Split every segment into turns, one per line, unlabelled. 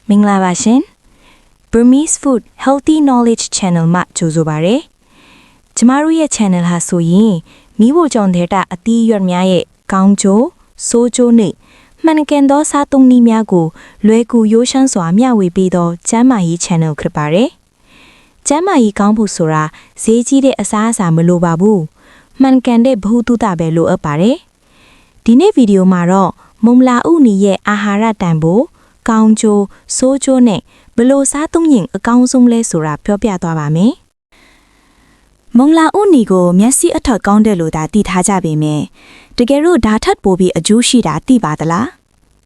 မင်္ဂလာပါရှင် Burmese Food Healthy Knowledge Channel မှာကြိုဆိုပါရစေ။ကျမတို့ရဲ့ channel ဟာဆိုရင်မိဖို့ကြောင့်တဲ့အသီးရွက်များရဲ့ကောင်းကျိုးဆိုးကျိုးနဲ့မှန်ကန်သောစားသုံးနည်းများကိုလွယ်ကူရိုးရှင်းစွာမျှဝေပေးသောကျန်းမာရေး channel ဖြစ်ပါတယ်။ကျန်းမာရေးကောင်းဖို့ဆိုတာဈေးကြီးတဲ့အစားအစာမလိုပါဘူး။မှန်ကန်တဲ့ဗဟုသုတပဲလိုအပ်ပါတယ်။ဒီနေ့ဗီဒီယိုမှာတော့မုံလာဥနီရဲ့အာဟာရတန်ဖိုးကောင်းကျိုးဆိုးကျိုးနဲ့ဘယ်လိုစားသုံးရင်အကောင်းဆုံးလဲဆိုတာပြောပြသွားပါမယ်။မုံလာဥနီကိုမျက်စိအထောက်ကောင်းတယ်လို့သာသိထားကြပေမယ့်တကယ်လို့ဓာတ်ထပ်ပိုပြီးအကျိုးရှိတာသိပါသလား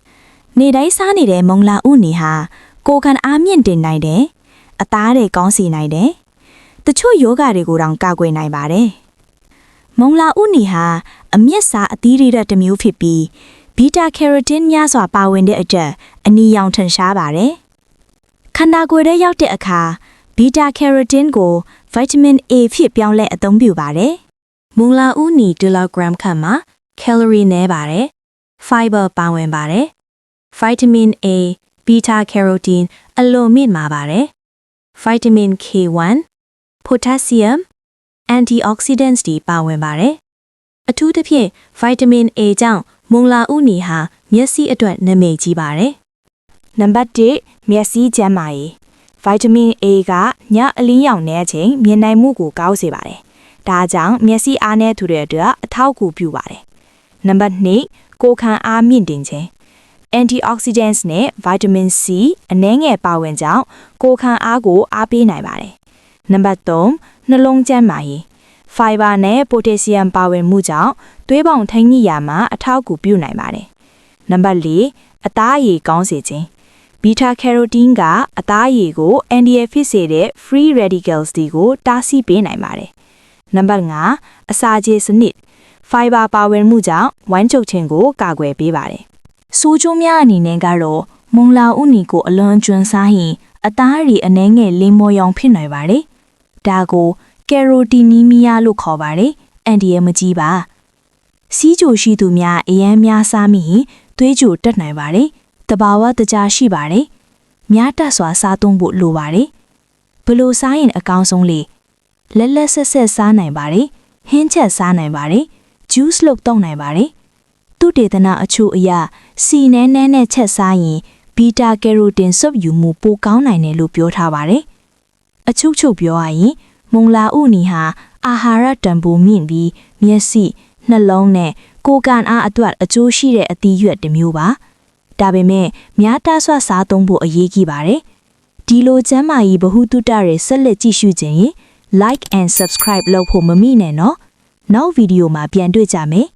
။နေတိုင်းစားနေတဲ့မုံလာဥနီဟာကိုယ်ခံအားမြင့်တင်နိုင်တယ်။အသားတွေကောင်းစေနိုင်တယ်။တချို့ယောဂတွေကိုတောင်ကာကွယ်နိုင်ပါတယ်။မုံလာဥနီဟာအမျက်စာအသီးတွေတစ်မျိုးဖြစ်ပြီးဘီတာကယ်ရိုတင်များစွာပါဝင်တဲ့အတွက်အနီရောင်ထင်ရှားပါတယ်။ခန္ဓာကိုယ်ထဲရောက်တဲ့အခါဘီတာကယ်ရိုတင်ကိုဗိုက်တမင် A ဖြစ်ပြောင်းလဲအသုံးပြုပါတယ်။မုံလာဥနီ1 kg ခန့်မှာကယ်လိုရီနည်းပါတယ်။ Fiber ပါဝင်ပါတယ်။ Vitamin A, beta carotene အလွန်မြင့်မာပါတယ်။ Vitamin K1, potassium, antioxidants တွေပါဝင်ပါတယ်။အထူးသဖြင့် Vitamin A ကြောင့်မုံလာဥနီဟာမျက်စိအတွက်နာမည်ကြီးပါတယ်။နံပါတ်1မျက်စိကျန်းမာရေး Vitamin A ကညအလင်းရောင်တဲ့အချိန်မြင်နိုင်မှုကိုကောင်းစေပါတယ်။ဒါကြောင့်မျက်စိအားနည်းသူတွေအတွက်အထောက်အကူပြုပါတယ်။နံပါတ်2ကိုယ်ခံအားမြင့်တင်ခြင်း Antioxidants နဲ့ Vitamin C အနည်းငယ်ပါဝင်ကြောင်းကိုယ်ခံအားကိုအားပေးနိုင်ပါတယ်။နံပါတ်3နှလုံးကျန်းမာရေးFiber နဲ့ Potassium ပါဝင်မှုကြောင့်သွေးပေါင်ထိန်းညှိရာမှာအထောက်အကူပြုနိုင်ပါတယ်။နံပါတ်4အသားအရည်ကောင်းစေခြင်း Beta Carotene ကအသားအရည်ကိုအန်တီရယ်ဖြစ်စေတဲ့ Free Radicals တွေကိုတားဆီးပေးနိုင်ပါတယ်။နံပါတ်5အစာကြေစနစ် Fiber ပါဝင်မှုကြောင့်ဝမ်းချုပ်ခြင်းကိုကာကွယ်ပေးပါတယ်။ဆိုးကျိုးများအနေနဲ့ကတော့မုံလာဥနီကိုအလွန်ကျွမ်းစားရင်အသားအရည်အနှဲငယ်လိမ္မော်ရောင်ဖြစ်နိုင်ပါတယ်။ဒါကိုကယ်ရိုတီနီမီယာလို့ခေါ်ပါတယ်။အန်တီရယ်မကြီးပါ။စီးကြိုရှိသူများအရန်များစားမိရင်သွေးကြိုတက်နိုင်ပါတယ်။တဘာဝတကြားရှိပါတယ်။များတက်စွာစားသုံးဖို့လိုပါတယ်။ဘလို့စားရင်အကောင်းဆုံးလေ။လက်လက်ဆက်ဆက်စားနိုင်ပါတယ်။ဟင်းချက်စားနိုင်ပါတယ်။ juice လုပ်တောက်နိုင်ပါတယ်။သူတေသနာအချို့အရစီနဲနဲ့ချက်စားရင်ဘီတာကယ်ရိုတင်စုပ်ယူမှုပိုကောင်းနိုင်တယ်လို့ပြောထားပါတယ်။အချုပ်ပြောရရင်မုံလာဥနီဟာအာဟာရတန်ဖိုးမြင့်ပြီးမျက်စိနှလုံးနဲ့ကိုယ်ခံအားအတွက်အကျိုးရှိတဲ့အသီးရွက်တစ်မျိုးပါဒါပေမဲ့များတဆွစားသုံးဖို့အရေးကြီးပါတယ်ဒီလိုကျန်းမာရေးဗဟုသုတတွေဆက်လက်ကြည့်ရှုခြင်းရင် like and subscribe လုပ်ဖို့မမိနဲ့နော်နောက်ဗီဒီယိုမှာပြန်တွေ့ကြမယ်